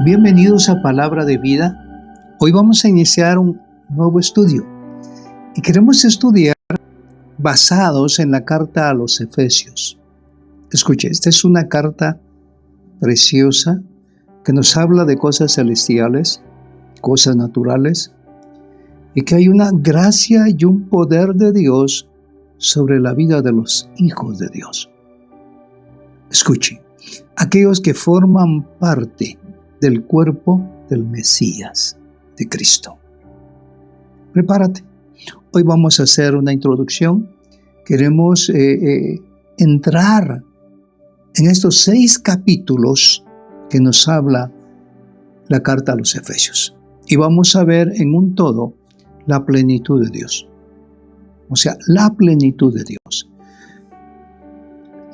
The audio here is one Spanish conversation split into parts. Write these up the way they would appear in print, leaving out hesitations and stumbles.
Bienvenidos a Palabra de Vida. Hoy vamos a iniciar un nuevo estudio y queremos estudiar basados en la carta a los Efesios. Escuche, esta es una carta preciosa que nos habla de cosas celestiales, cosas naturales, y que hay una gracia y un poder de Dios sobre la vida de los hijos de Dios. Escuche, aquellos que forman parte del cuerpo del Mesías, de Cristo. Prepárate. Hoy vamos a hacer una introducción. Queremos entrar en estos 6 capítulos que nos habla la carta a los Efesios. Y vamos a ver en un todo la plenitud de Dios. O sea, la plenitud de Dios.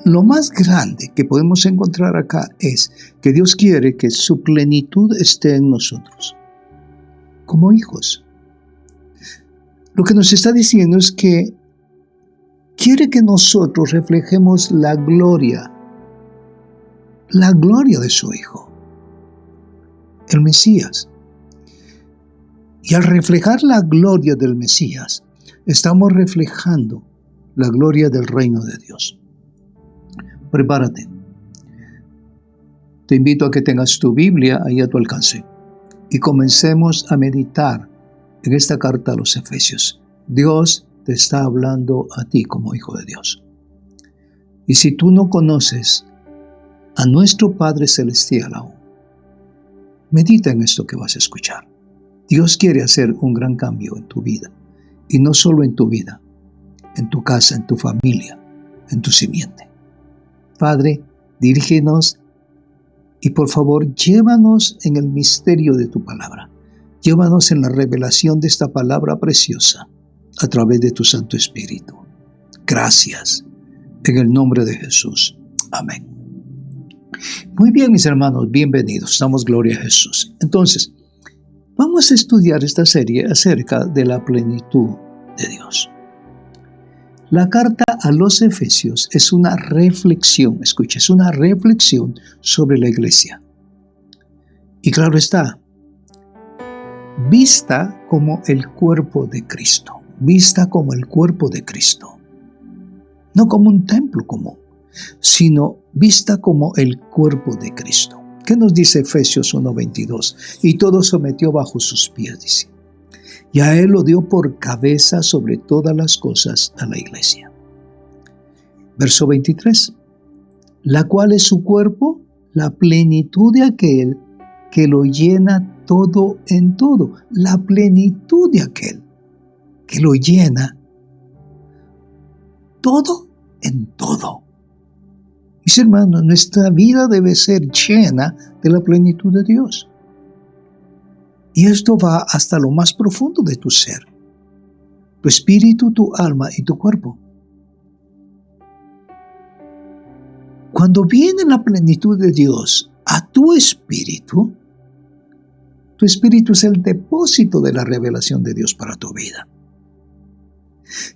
Lo más grande que podemos encontrar acá es que Dios quiere que su plenitud esté en nosotros, como hijos. Lo que nos está diciendo es que quiere que nosotros reflejemos la gloria de su Hijo, el Mesías. Y al reflejar la gloria del Mesías, estamos reflejando la gloria del reino de Dios. Prepárate. Te invito a que tengas tu Biblia ahí a tu alcance y comencemos a meditar en esta carta a los Efesios. Dios te está hablando a ti como hijo de Dios. Y si tú no conoces a nuestro Padre Celestial aún, medita en esto que vas a escuchar. Dios quiere hacer un gran cambio en tu vida. Y no solo en tu vida, en tu casa, en tu familia, en tu simiente. Padre, dirígenos y por favor llévanos en el misterio de tu palabra. Llévanos en la revelación de esta palabra preciosa a través de tu Santo Espíritu. Gracias. En el nombre de Jesús. Amén. Muy bien, mis hermanos, bienvenidos. Damos gloria a Jesús. Entonces, vamos a estudiar esta serie acerca de la plenitud de Dios. La carta a los Efesios es una reflexión, escucha, es una reflexión sobre la iglesia. Y claro está, vista como el cuerpo de Cristo, vista como el cuerpo de Cristo. No como un templo común, sino vista como el cuerpo de Cristo. ¿Qué nos dice Efesios 1:22? Y todo sometió bajo sus pies, dice. Y a él lo dio por cabeza sobre todas las cosas a la iglesia. Verso 23. La cual es su cuerpo, la plenitud de aquel que lo llena todo en todo. La plenitud de aquel que lo llena todo en todo. Mis hermanos, nuestra vida debe ser llena de la plenitud de Dios. Y esto va hasta lo más profundo de tu ser, tu espíritu, tu alma y tu cuerpo. Cuando viene la plenitud de Dios a tu espíritu es el depósito de la revelación de Dios para tu vida.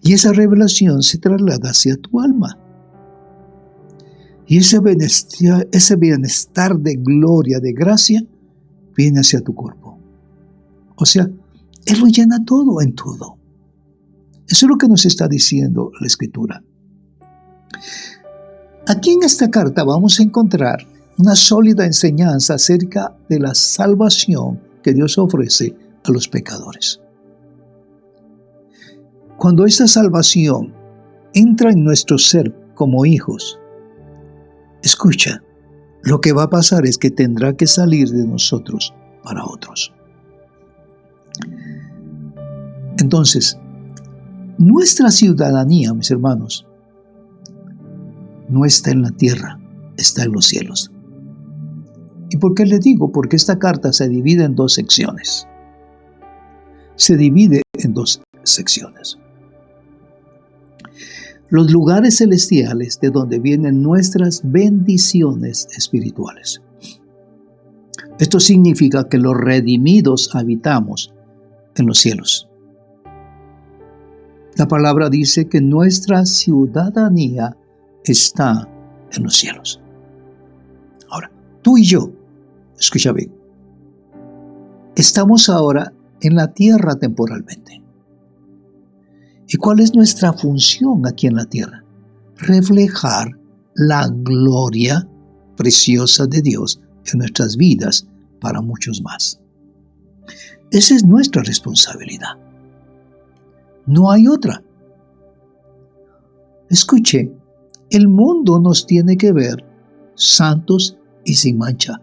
Y esa revelación se traslada hacia tu alma. Y ese bienestar de gloria, de gracia, viene hacia tu cuerpo. O sea, Él lo llena todo en todo. Eso es lo que nos está diciendo la Escritura. Aquí en esta carta vamos a encontrar una sólida enseñanza acerca de la salvación que Dios ofrece a los pecadores. Cuando esta salvación entra en nuestro ser como hijos, escucha, lo que va a pasar es que tendrá que salir de nosotros para otros. Entonces, nuestra ciudadanía, mis hermanos, no está en la tierra, está en los cielos. ¿Y por qué le digo? Porque esta carta se divide en 2 secciones. Se divide en 2 secciones. Los lugares celestiales de donde vienen nuestras bendiciones espirituales. Esto significa que los redimidos habitamos en los cielos. La palabra dice que nuestra ciudadanía está en los cielos. Ahora, tú y yo, escucha bien, Estamos ahora en la tierra temporalmente. ¿Y cuál es nuestra función aquí en la tierra? Reflejar la gloria preciosa de Dios en nuestras vidas para muchos más. Esa es nuestra responsabilidad. No hay otra. Escuche, el mundo nos tiene que ver santos y sin mancha.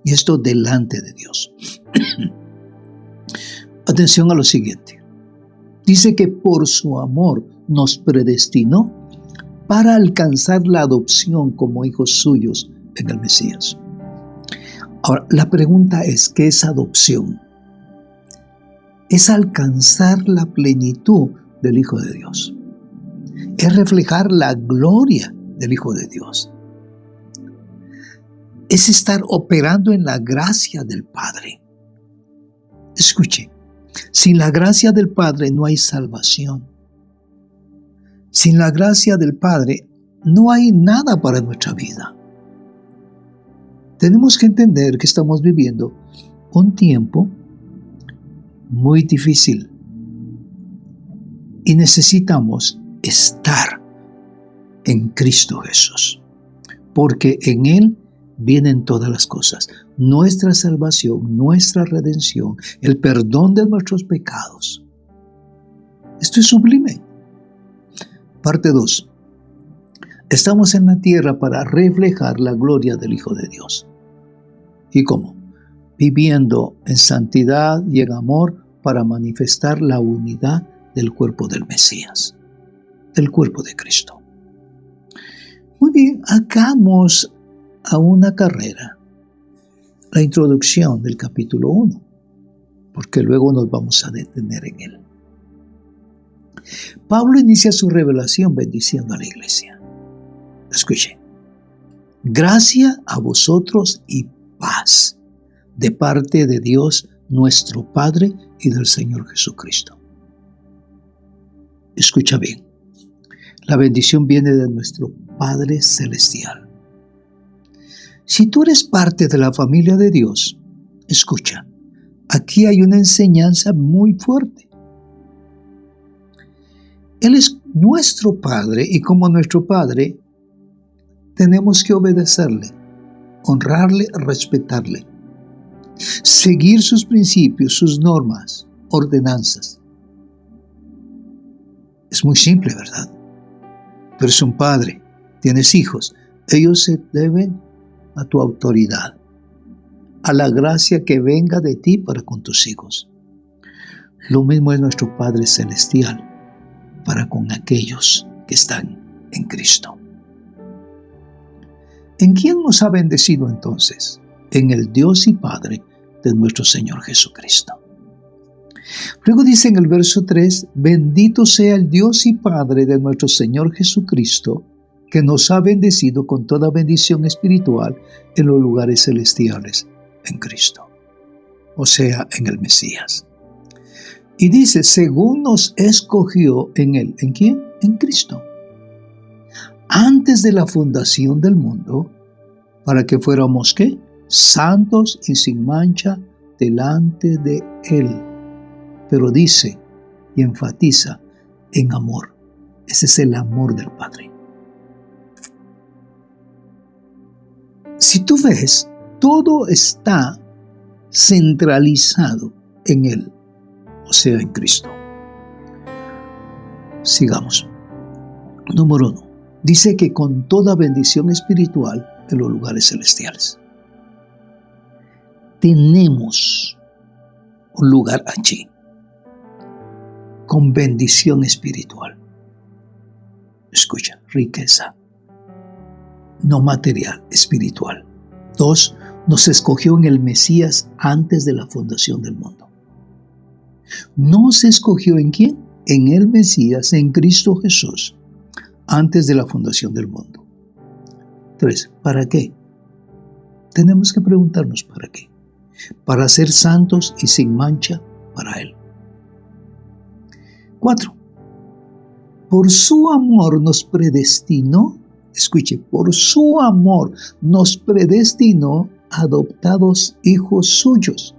Y esto delante de Dios. Atención a lo siguiente. Dice que por su amor nos predestinó para alcanzar la adopción como hijos suyos en el Mesías. Ahora, la pregunta es, ¿qué es adopción? Es alcanzar la plenitud del Hijo de Dios. Es reflejar la gloria del Hijo de Dios. Es estar operando en la gracia del Padre. Escuche, sin la gracia del Padre no hay salvación. Sin la gracia del Padre no hay nada para nuestra vida. Tenemos que entender que estamos viviendo un tiempo muy difícil y necesitamos estar en Cristo Jesús, porque en Él vienen todas las cosas, nuestra salvación, nuestra redención, el perdón de nuestros pecados. Esto es sublime. Parte 2. Estamos en la tierra para reflejar la gloria del Hijo de Dios. ¿Y cómo? Viviendo en santidad y en amor para manifestar la unidad del cuerpo del Mesías, del cuerpo de Cristo. Muy bien, hagamos a una carrera la introducción del capítulo 1, porque luego nos vamos a detener en él. Pablo inicia su revelación bendiciendo a la iglesia. Escuche. Gracia a vosotros y paz de parte de Dios nuestro Padre y del Señor Jesucristo. Escucha bien. La bendición viene de nuestro Padre Celestial. Si tú eres parte de la familia de Dios, escucha, aquí hay una enseñanza muy fuerte. Él es nuestro Padre y como nuestro Padre, tenemos que obedecerle, honrarle, respetarle, seguir sus principios, sus normas, ordenanzas. Es muy simple, ¿verdad? Pero es un padre, tienes hijos, ellos se deben a tu autoridad, a la gracia que venga de ti para con tus hijos. Lo mismo es nuestro Padre Celestial para con aquellos que están en Cristo. ¿En quién nos ha bendecido entonces? En el Dios y Padre de nuestro Señor Jesucristo. Luego dice en el verso 3, bendito sea el Dios y Padre de nuestro Señor Jesucristo, que nos ha bendecido con toda bendición espiritual en los lugares celestiales en Cristo, o sea, en el Mesías. Y dice, según nos escogió en Él. ¿En quién? En Cristo. Antes de la fundación del mundo, para que fuéramos, ¿qué? Santos y sin mancha delante de Él. Pero dice y enfatiza en amor. Ese es el amor del Padre. Si tú ves, todo está centralizado en Él, o sea, en Cristo. Sigamos. Número 1. Dice que con toda bendición espiritual en los lugares celestiales. Tenemos un lugar allí, con bendición espiritual. Escucha, riqueza. No material, espiritual. 2. Nos escogió en el Mesías antes de la fundación del mundo. ¿Nos escogió en quién? En el Mesías, en Cristo Jesús, antes de la fundación del mundo. 3. ¿Para qué? Tenemos que preguntarnos ¿para qué? Para ser santos y sin mancha para Él. 4. Por su amor nos predestinó. Escuche, por su amor nos predestinó adoptados hijos suyos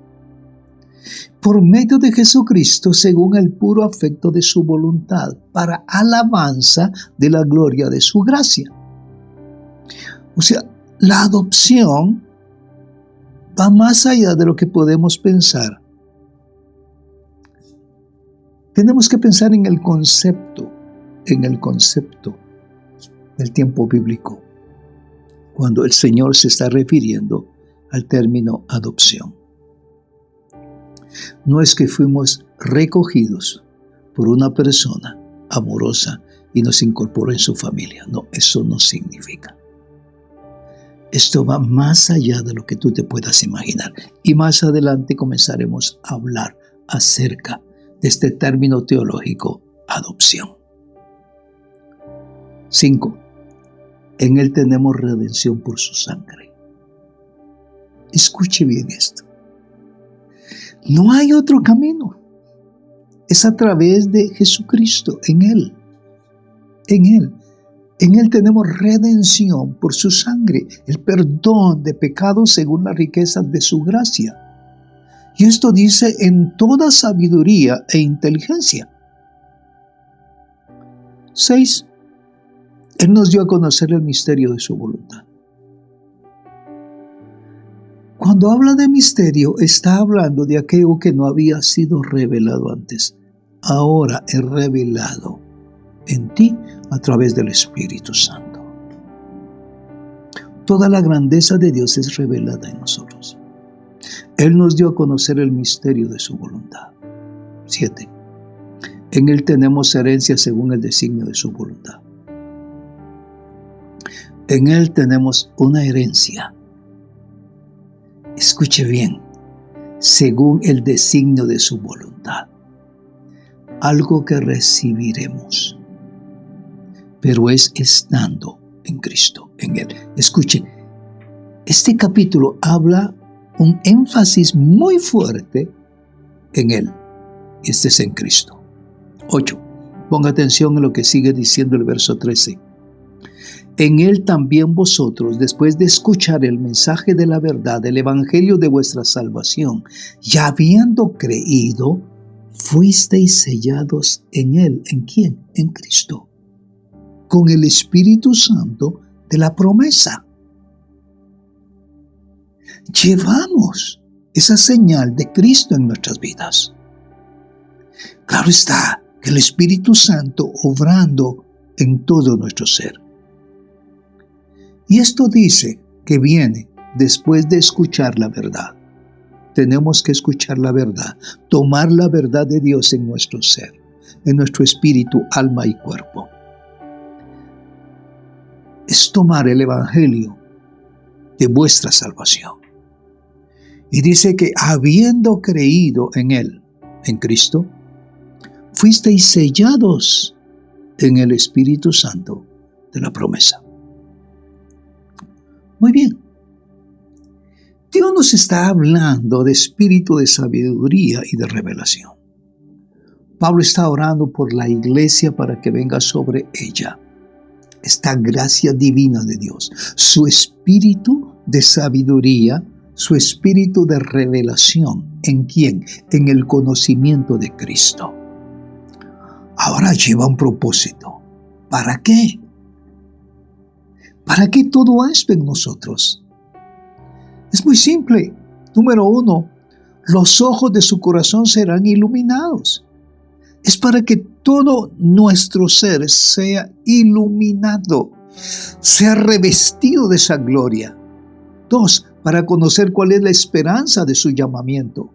por medio de Jesucristo según el puro afecto de su voluntad, para alabanza de la gloria de su gracia. O sea, la adopción va más allá de lo que podemos pensar. Tenemos que pensar en el concepto del tiempo bíblico, cuando el Señor se está refiriendo al término adopción. No es que fuimos recogidos por una persona amorosa y nos incorporó en su familia. No, eso no significa. Esto va más allá de lo que tú te puedas imaginar. Y más adelante comenzaremos a hablar acerca de este término teológico, adopción. 5. En Él tenemos redención por su sangre. Escuche bien esto. No hay otro camino. Es a través de Jesucristo, en Él. En Él. En Él tenemos redención por su sangre, el perdón de pecados según las riquezas de su gracia. Y esto dice en toda sabiduría e inteligencia. 6. Él nos dio a conocer el misterio de su voluntad. Cuando habla de misterio, está hablando de aquello que no había sido revelado antes. Ahora es revelado en ti a través del Espíritu Santo. Toda la grandeza de Dios es revelada en nosotros. Él nos dio a conocer el misterio de su voluntad. 7. En Él tenemos herencia según el designio de su voluntad. En Él tenemos una herencia. Escuche bien, según el designio de su voluntad. Algo que recibiremos, pero es estando en Cristo, en Él. Escuche, este capítulo habla un énfasis muy fuerte en Él. Este es en Cristo. 8. Ponga atención en lo que sigue diciendo el verso 13. En Él también vosotros, después de escuchar el mensaje de la verdad, el evangelio de vuestra salvación, y habiendo creído, fuisteis sellados en Él. ¿En quién? En Cristo. Con el Espíritu Santo de la promesa. Llevamos esa señal de Cristo en nuestras vidas. Claro está que el Espíritu Santo obrando en todo nuestro ser. Y esto dice que viene después de escuchar la verdad. Tenemos que escuchar la verdad, tomar la verdad de Dios en nuestro ser, en nuestro espíritu, alma y cuerpo. Es tomar el evangelio de vuestra salvación. Y dice que habiendo creído en Él, en Cristo, fuisteis sellados en el Espíritu Santo de la promesa. Muy bien. Dios nos está hablando de espíritu de sabiduría y de revelación. Pablo está orando por la iglesia para que venga sobre ella esta gracia divina de Dios, su espíritu de sabiduría, su espíritu de revelación. ¿En quién? En el conocimiento de Cristo. Ahora lleva un propósito. ¿Para qué? ¿Para qué todo esto en nosotros? Es muy simple. Número 1, los ojos de su corazón serán iluminados. Es para que todo nuestro ser sea iluminado, sea revestido de esa gloria. 2, para conocer cuál es la esperanza de su llamamiento.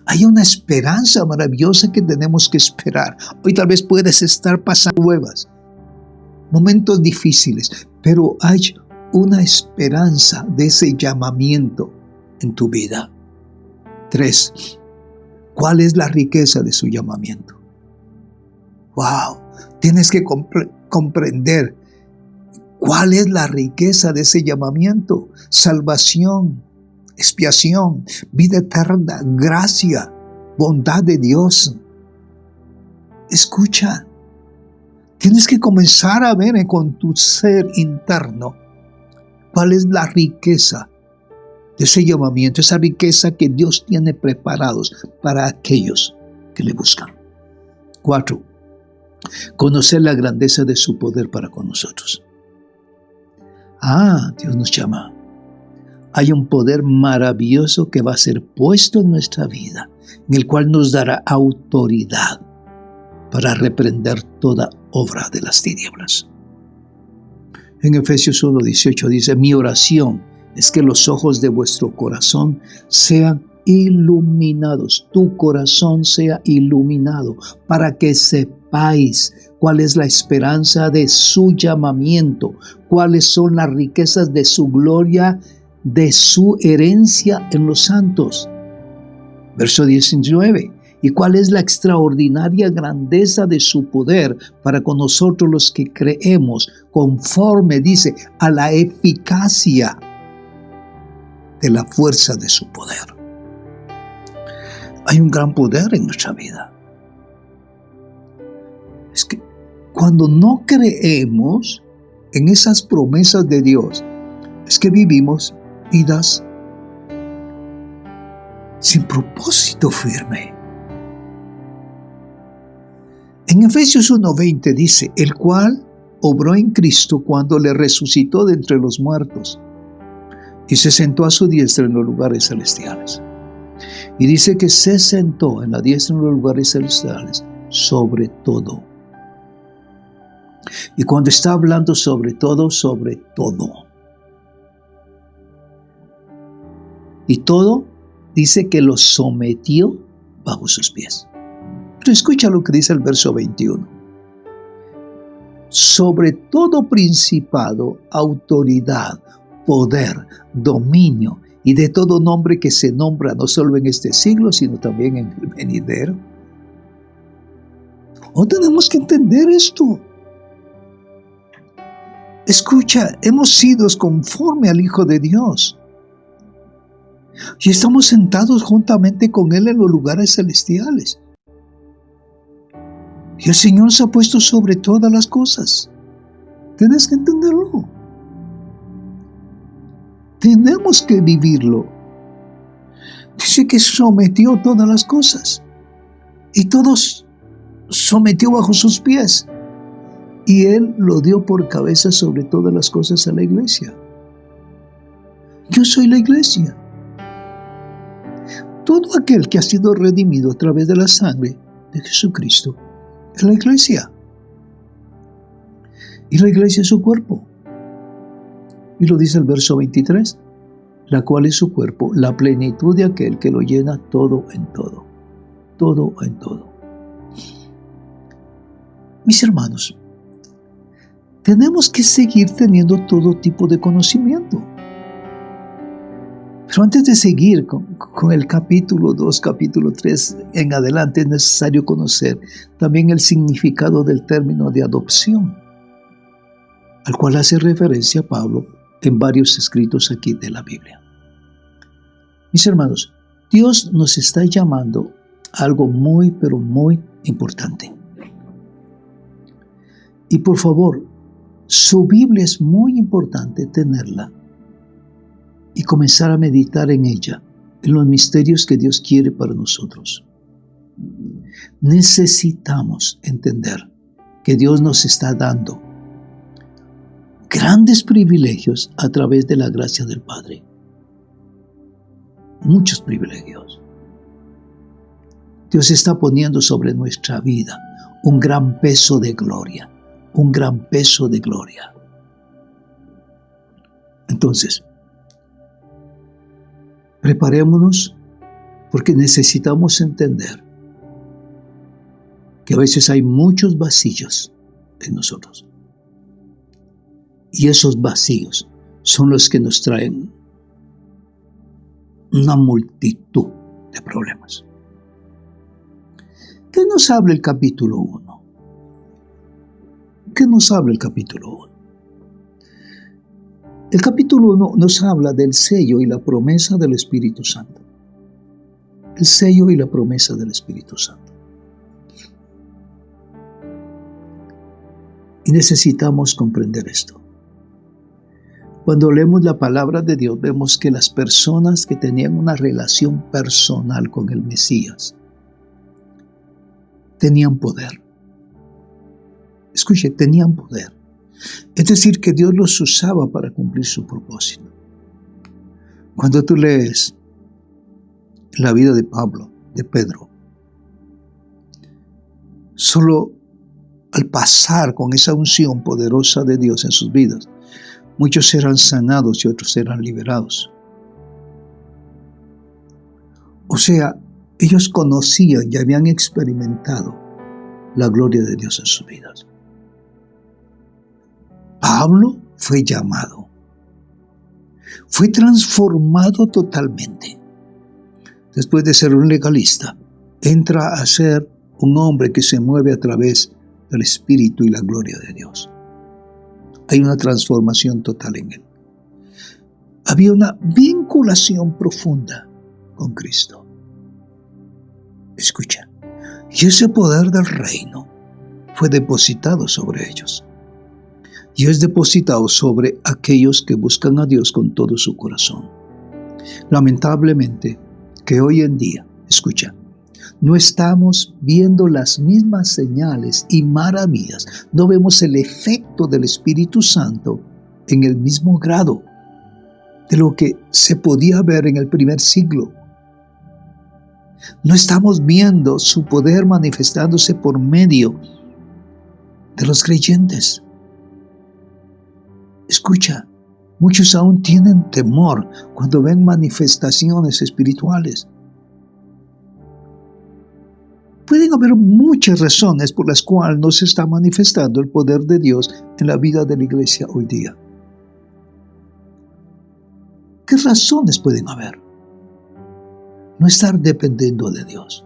Hay una esperanza maravillosa que tenemos que esperar. Hoy tal vez puedes estar pasando pruebas, momentos difíciles, pero hay una esperanza de ese llamamiento en tu vida. 3, ¿cuál es la riqueza de su llamamiento? ¡Wow! Tienes que comprender cuál es la riqueza de ese llamamiento. Salvación, expiación, vida eterna, gracia, bondad de Dios. Escucha. Tienes que comenzar a ver con tu ser interno cuál es la riqueza de ese llamamiento, esa riqueza que Dios tiene preparados para aquellos que le buscan. 4. Conocer la grandeza de su poder para con nosotros. Dios nos llama. Hay un poder maravilloso que va a ser puesto en nuestra vida, en el cual nos dará autoridad para reprender toda obra de las tinieblas. En Efesios 1:18 dice: mi oración es que los ojos de vuestro corazón sean iluminados, tu corazón sea iluminado, para que sepáis cuál es la esperanza de su llamamiento, cuáles son las riquezas de su gloria, de su herencia en los santos. Verso 19. ¿Y cuál es la extraordinaria grandeza de su poder para con nosotros los que creemos, conforme, dice, a la eficacia de la fuerza de su poder? Hay un gran poder en nuestra vida. Es que cuando no creemos en esas promesas de Dios, es que vivimos vidas sin propósito firme. En Efesios 1:20 dice: el cual obró en Cristo cuando le resucitó de entre los muertos y se sentó a su diestra en los lugares celestiales. Y dice que se sentó en la diestra en los lugares celestiales sobre todo. Y cuando está hablando sobre todo, sobre todo. Y todo dice que lo sometió bajo sus pies. Pero escucha lo que dice el verso 21. Sobre todo principado, autoridad, poder, dominio y de todo nombre que se nombra no solo en este siglo, sino también en el venidero. No tenemos que entender esto. Escucha, hemos sido conforme al Hijo de Dios. Y estamos sentados juntamente con Él en los lugares celestiales. Y el Señor se ha puesto sobre todas las cosas. Tienes que entenderlo. Tenemos que vivirlo. Dice que sometió todas las cosas. Y todos sometió bajo sus pies. Y Él lo dio por cabeza sobre todas las cosas a la iglesia. Yo soy la iglesia. Todo aquel que ha sido redimido a través de la sangre de Jesucristo es la iglesia. Y la iglesia es su cuerpo. Y lo dice el verso 23, la cual es su cuerpo, la plenitud de aquel que lo llena todo en todo. Todo en todo. Mis hermanos, tenemos que seguir teniendo todo tipo de conocimiento. Pero antes de seguir con el capítulo 2, capítulo 3 en adelante, es necesario conocer también el significado del término de adopción, al cual hace referencia Pablo en varios escritos aquí de la Biblia. Mis hermanos, Dios nos está llamando a algo muy, pero muy importante. Y por favor, su Biblia es muy importante tenerla y comenzar a meditar en ella, en los misterios que Dios quiere para nosotros. Necesitamos entender que Dios nos está dando grandes privilegios a través de la gracia del Padre. Muchos privilegios. Dios está poniendo sobre nuestra vida un gran peso de gloria, un gran peso de gloria. Entonces, preparémonos porque necesitamos entender que a veces hay muchos vacíos en nosotros. Y esos vacíos son los que nos traen una multitud de problemas. ¿Qué nos habla el capítulo 1? ¿Qué nos habla el capítulo 1? El capítulo 1 nos habla del sello y la promesa del Espíritu Santo. El sello y la promesa del Espíritu Santo. Y necesitamos comprender esto. Cuando leemos la palabra de Dios, vemos que las personas que tenían una relación personal con el Mesías tenían poder. Escuche, tenían poder. Es decir, que Dios los usaba para cumplir su propósito. Cuando tú lees la vida de Pablo, de Pedro, solo al pasar con esa unción poderosa de Dios en sus vidas, muchos eran sanados y otros eran liberados. O sea, ellos conocían y habían experimentado la gloria de Dios en sus vidas. Pablo fue llamado, fue transformado totalmente. Después de ser un legalista, entra a ser un hombre que se mueve a través del Espíritu y la gloria de Dios. Hay una transformación total en él. Había una vinculación profunda con Cristo. Escucha, y ese poder del reino fue depositado sobre ellos. Y es depositado sobre aquellos que buscan a Dios con todo su corazón. Lamentablemente, que hoy en día, escucha, no estamos viendo las mismas señales y maravillas, no vemos el efecto del Espíritu Santo en el mismo grado de lo que se podía ver en el primer siglo. No estamos viendo su poder manifestándose por medio de los creyentes. Escucha, muchos aún tienen temor cuando ven manifestaciones espirituales. Pueden haber muchas razones por las cuales no se está manifestando el poder de Dios en la vida de la iglesia hoy día. ¿Qué razones pueden haber? No estar dependiendo de Dios.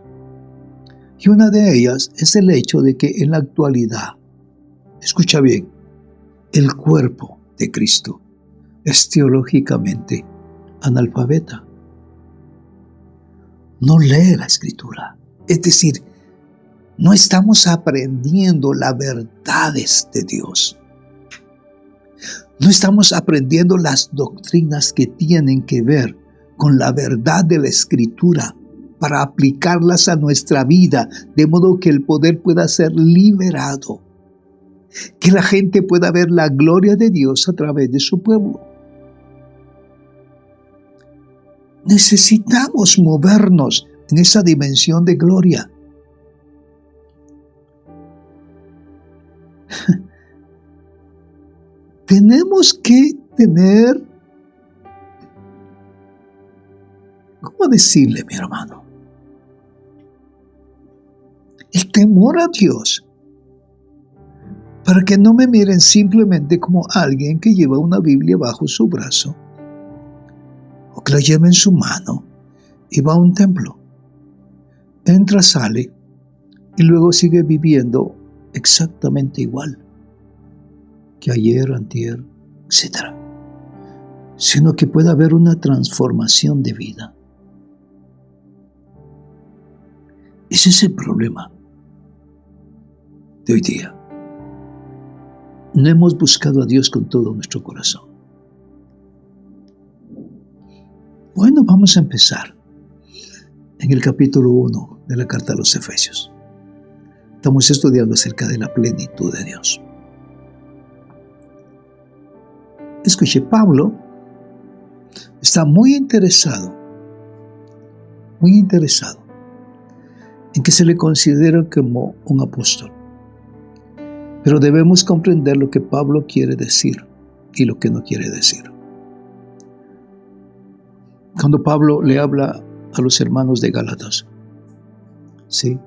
Y una de ellas es el hecho de que en la actualidad, escucha bien, el cuerpo de Cristo es teológicamente analfabeta. No lee la Escritura. Es decir, no estamos aprendiendo las verdades de Dios. No estamos aprendiendo las doctrinas que tienen que ver con la verdad de la Escritura para aplicarlas a nuestra vida, de modo que el poder pueda ser liberado, que la gente pueda ver la gloria de Dios a través de su pueblo. Necesitamos movernos en esa dimensión de gloria. Tenemos que tener, ¿cómo decirle, mi hermano? El temor a Dios, para que no me miren simplemente como alguien que lleva una Biblia bajo su brazo, o que la lleva en su mano y va a un templo. Entra, sale y luego sigue viviendo exactamente igual que ayer, antier, etc. Sino que pueda haber una transformación de vida. Ese es el problema de hoy día. No hemos buscado a Dios con todo nuestro corazón. Bueno, vamos a empezar en el capítulo 1 de la carta a los Efesios. Estamos estudiando acerca de la plenitud de Dios. Escuche, Pablo está muy interesado en que se le considere como un apóstol. Pero debemos comprender lo que Pablo quiere decir y lo que no quiere decir. Cuando Pablo le habla a los hermanos de Gálatas, ¿sí?,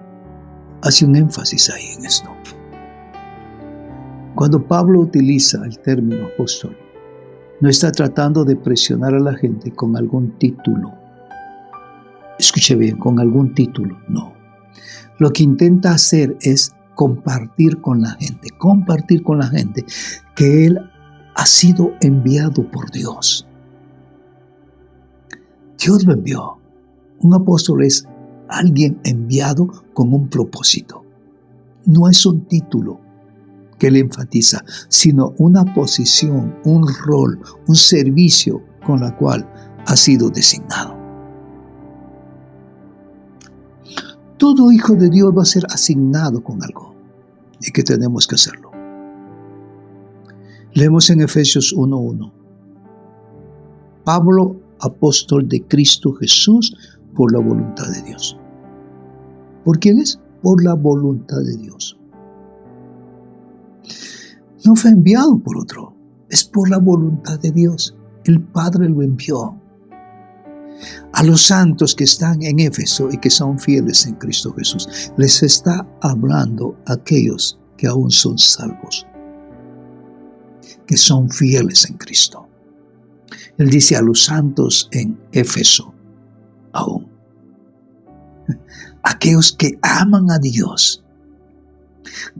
hace un énfasis ahí en esto. Cuando Pablo utiliza el término apóstol, no está tratando de presionar a la gente con algún título. Escuche bien, con algún título, no. Lo que intenta hacer es compartir con la gente que él ha sido enviado por Dios. Dios lo envió. Un apóstol es alguien enviado con un propósito. No es un título que Él enfatiza, sino una posición, un rol, un servicio con la cual ha sido designado. Todo hijo de Dios va a ser asignado con algo y que tenemos que hacerlo. Leemos en Efesios 1:1. Pablo, apóstol de Cristo Jesús, por la voluntad de Dios. ¿Por quién es? Por la voluntad de Dios. No fue enviado por otro, es por la voluntad de Dios. El Padre lo envió. A los santos que están en Éfeso y que son fieles en Cristo Jesús, les está hablando a aquellos que aún son salvos, que son fieles en Cristo. Él dice a los santos en Éfeso, aún, aquellos que aman a Dios,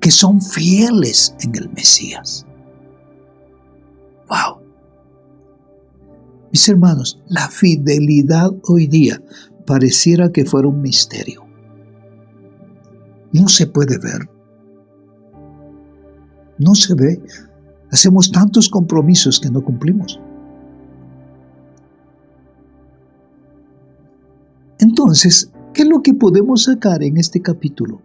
que son fieles en el Mesías. ¡Wow! Mis hermanos, la fidelidad hoy día pareciera que fuera un misterio. No se puede ver. No se ve. Hacemos tantos compromisos que no cumplimos. Entonces, ¿qué es lo que podemos sacar en este capítulo?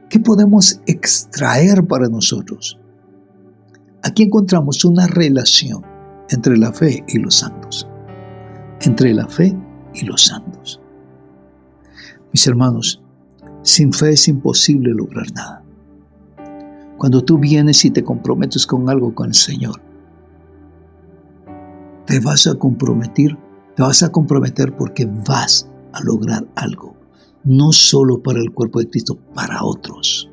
¿Qué podemos extraer para nosotros? Aquí encontramos una relación entre la fe y los santos. Entre la fe y los santos. Mis hermanos, sin fe es imposible lograr nada. Cuando tú vienes y te comprometes con algo con el Señor, te vas a comprometer porque vas a lograr algo. No solo para el cuerpo de Cristo, para otros.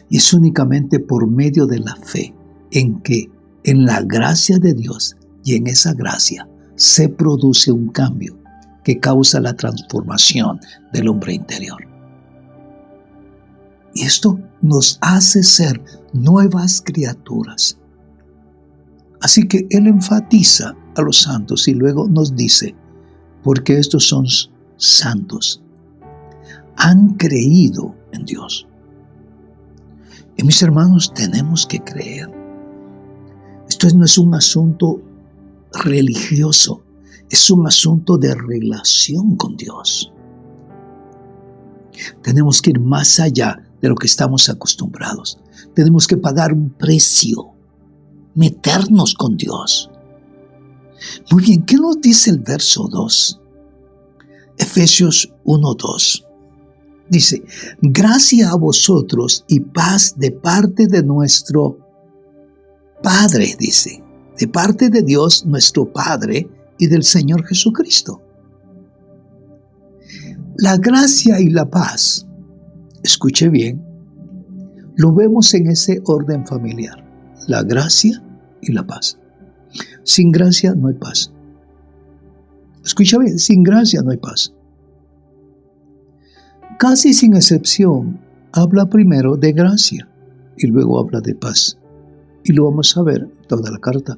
Y es únicamente por medio de la fe en la gracia de Dios y en esa gracia se produce un cambio que causa la transformación del hombre interior. Y esto nos hace ser nuevas criaturas. Así que Él enfatiza a los santos y luego nos dice, porque estos son santos, han creído en Dios. Y mis hermanos, tenemos que creer. Esto no es un asunto religioso, es un asunto de relación con Dios. Tenemos que ir más allá de lo que estamos acostumbrados. Tenemos que pagar un precio, meternos con Dios. Muy bien, ¿qué nos dice el verso 2? Efesios 1:2. Dice, gracia a vosotros y paz de parte de nuestro Padre, dice, de parte de Dios nuestro Padre y del Señor Jesucristo. La gracia y la paz, escuche bien, lo vemos en ese orden familiar. La gracia y la paz. Sin gracia no hay paz. Escucha bien, sin gracia no hay paz. Casi sin excepción, habla primero de gracia y luego habla de paz. Y lo vamos a ver toda la carta.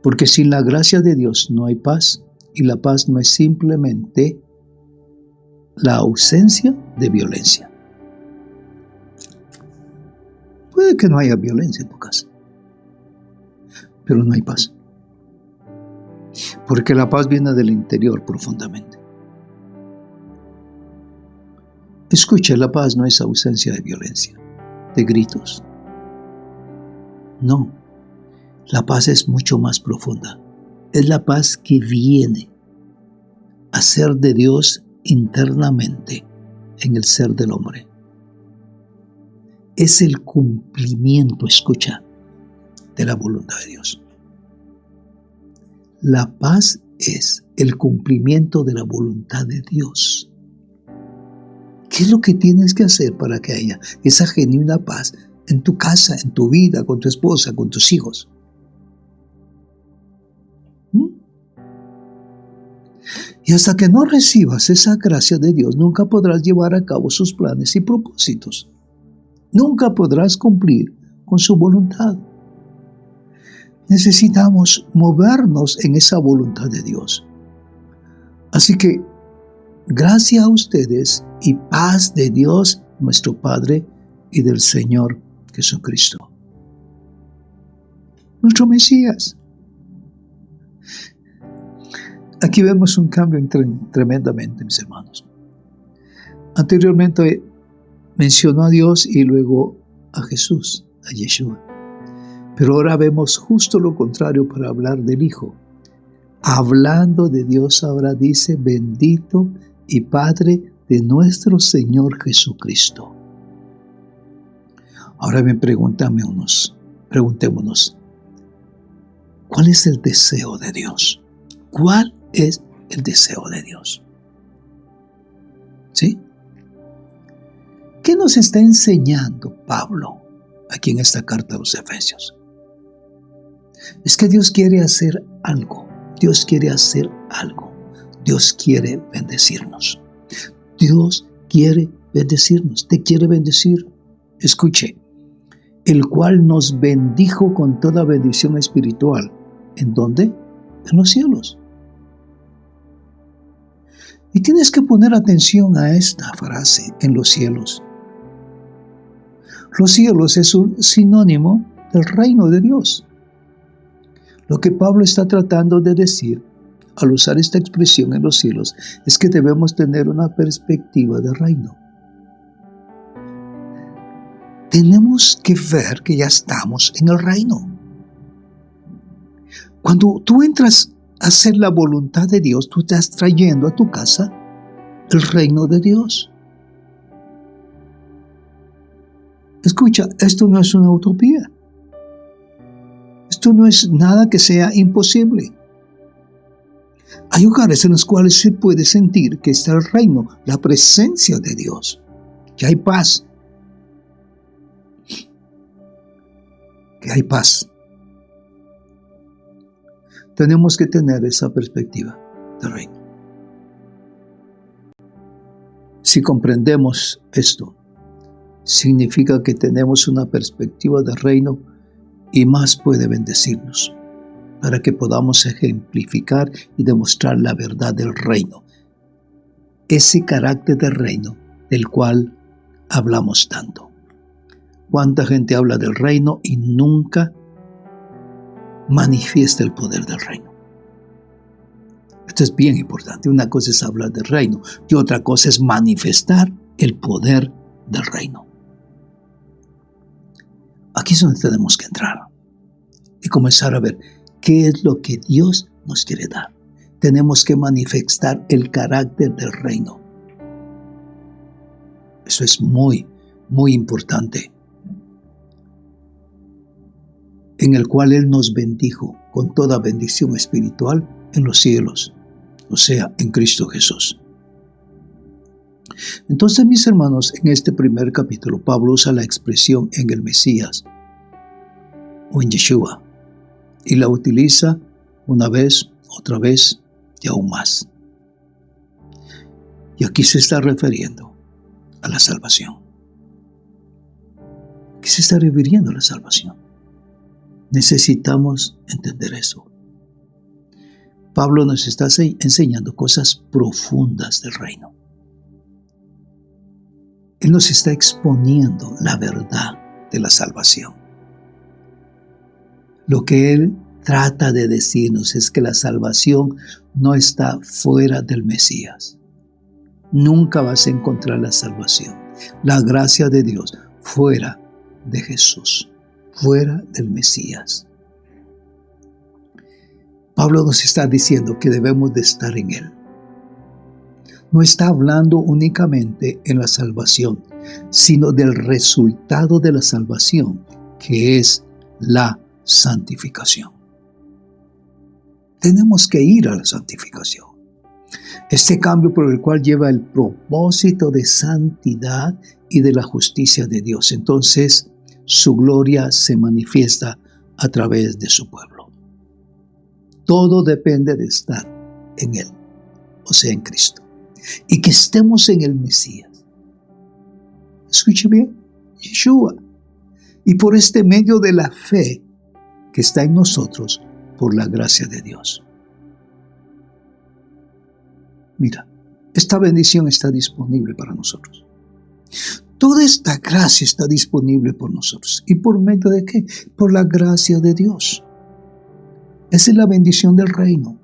Porque sin la gracia de Dios no hay paz, y la paz no es simplemente la ausencia de violencia. Puede que no haya violencia en tu casa, pero no hay paz. Porque la paz viene del interior profundamente. Escucha, la paz no es ausencia de violencia, de gritos. No, la paz es mucho más profunda. Es la paz que viene a ser de Dios internamente en el ser del hombre. Es el cumplimiento, escucha, de la voluntad de Dios. La paz es el cumplimiento de la voluntad de Dios. ¿Qué es lo que tienes que hacer para que haya esa genuina paz en tu casa, en tu vida, con tu esposa, con tus hijos? Y hasta que no recibas esa gracia de Dios, nunca podrás llevar a cabo sus planes y propósitos. Nunca podrás cumplir con su voluntad. Necesitamos movernos en esa voluntad de Dios. Así que, gracias a ustedes y paz de Dios, nuestro Padre y del Señor Jesucristo, nuestro Mesías. Aquí vemos un cambio tremendamente, mis hermanos. Anteriormente mencionó a Dios y luego a Jesús, a Yeshua. Pero ahora vemos justo lo contrario para hablar del Hijo. Hablando de Dios ahora dice, bendito y Padre de nuestro Señor Jesucristo. Ahora bien, preguntémonos, ¿cuál es el deseo de Dios? ¿Cuál es el deseo de Dios? ¿Sí? ¿Qué nos está enseñando Pablo aquí en esta carta a los Efesios? Es que Dios quiere hacer algo. Dios quiere hacer algo. Dios quiere bendecirnos. Dios quiere bendecirnos. Te quiere bendecir. Escuche. El cual nos bendijo con toda bendición espiritual. ¿En dónde? En los cielos. Y tienes que poner atención a esta frase, en los cielos. Los cielos es un sinónimo del reino de Dios. Lo que Pablo está tratando de decir al usar esta expresión en los cielos es que debemos tener una perspectiva de reino. Tenemos que ver que ya estamos en el reino. Cuando tú entras a hacer la voluntad de Dios, tú estás trayendo a tu casa el reino de Dios. Escucha, esto no es una utopía. Esto no es nada que sea imposible. Hay lugares en los cuales se puede sentir que está el reino, la presencia de Dios, que hay paz. Que hay paz. Tenemos que tener esa perspectiva del reino. Si comprendemos esto, significa que tenemos una perspectiva del reino y más puede bendecirnos para que podamos ejemplificar y demostrar la verdad del reino. Ese carácter del reino del cual hablamos tanto. ¿Cuánta gente habla del reino y nunca manifiesta el poder del reino? Esto es bien importante. Una cosa es hablar del reino y otra cosa es manifestar el poder del reino. Aquí es donde tenemos que entrar y comenzar a ver qué es lo que Dios nos quiere dar. Tenemos que manifestar el carácter del reino. Eso es muy, muy importante. En el cual Él nos bendijo con toda bendición espiritual en los cielos, o sea, en Cristo Jesús. Entonces, mis hermanos, en este primer capítulo, Pablo usa la expresión en el Mesías o en Yeshua y la utiliza una vez, otra vez y aún más. Y aquí se está refiriendo a la salvación. ¿Qué se está refiriendo a la salvación? Necesitamos entender eso. Pablo nos está enseñando cosas profundas del reino. Él nos está exponiendo la verdad de la salvación. Lo que él trata de decirnos es que la salvación no está fuera del Mesías. Nunca vas a encontrar la salvación, la gracia de Dios, fuera de Jesús, fuera del Mesías. Pablo nos está diciendo que debemos de estar en Él. No está hablando únicamente en la salvación, sino del resultado de la salvación, que es la santificación. Tenemos que ir a la santificación. Este cambio por el cual lleva el propósito de santidad y de la justicia de Dios. Entonces, su gloria se manifiesta a través de su pueblo. Todo depende de estar en Él, o sea, en Cristo. Y que estemos en el Mesías. Escuche bien, Yeshua. Y por este medio de la fe que está en nosotros, por la gracia de Dios. Mira, esta bendición está disponible para nosotros. Toda esta gracia está disponible por nosotros. ¿Y por medio de qué? Por la gracia de Dios. Esa es la bendición del reino.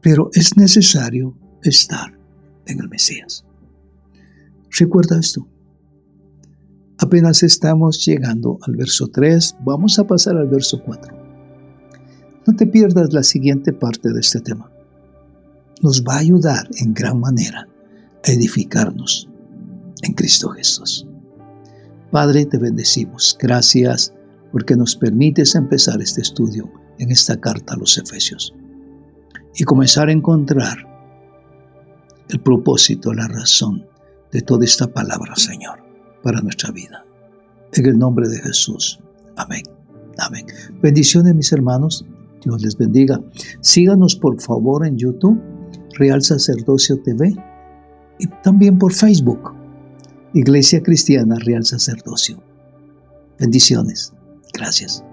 Pero es necesario estar en el Mesías. Recuerda esto. Apenas estamos llegando al verso 3, vamos a pasar al verso 4. No te pierdas la siguiente parte de este tema. Nos va a ayudar en gran manera a edificarnos en Cristo Jesús. Padre, te bendecimos. Gracias porque nos permites empezar este estudio en esta carta a los Efesios y comenzar a encontrar el propósito, la razón de toda esta palabra, Señor, para nuestra vida. En el nombre de Jesús. Amén. Amén. Bendiciones, mis hermanos. Dios les bendiga. Síganos, por favor, en YouTube, Real Sacerdocio TV, y también por Facebook, Iglesia Cristiana Real Sacerdocio. Bendiciones. Gracias.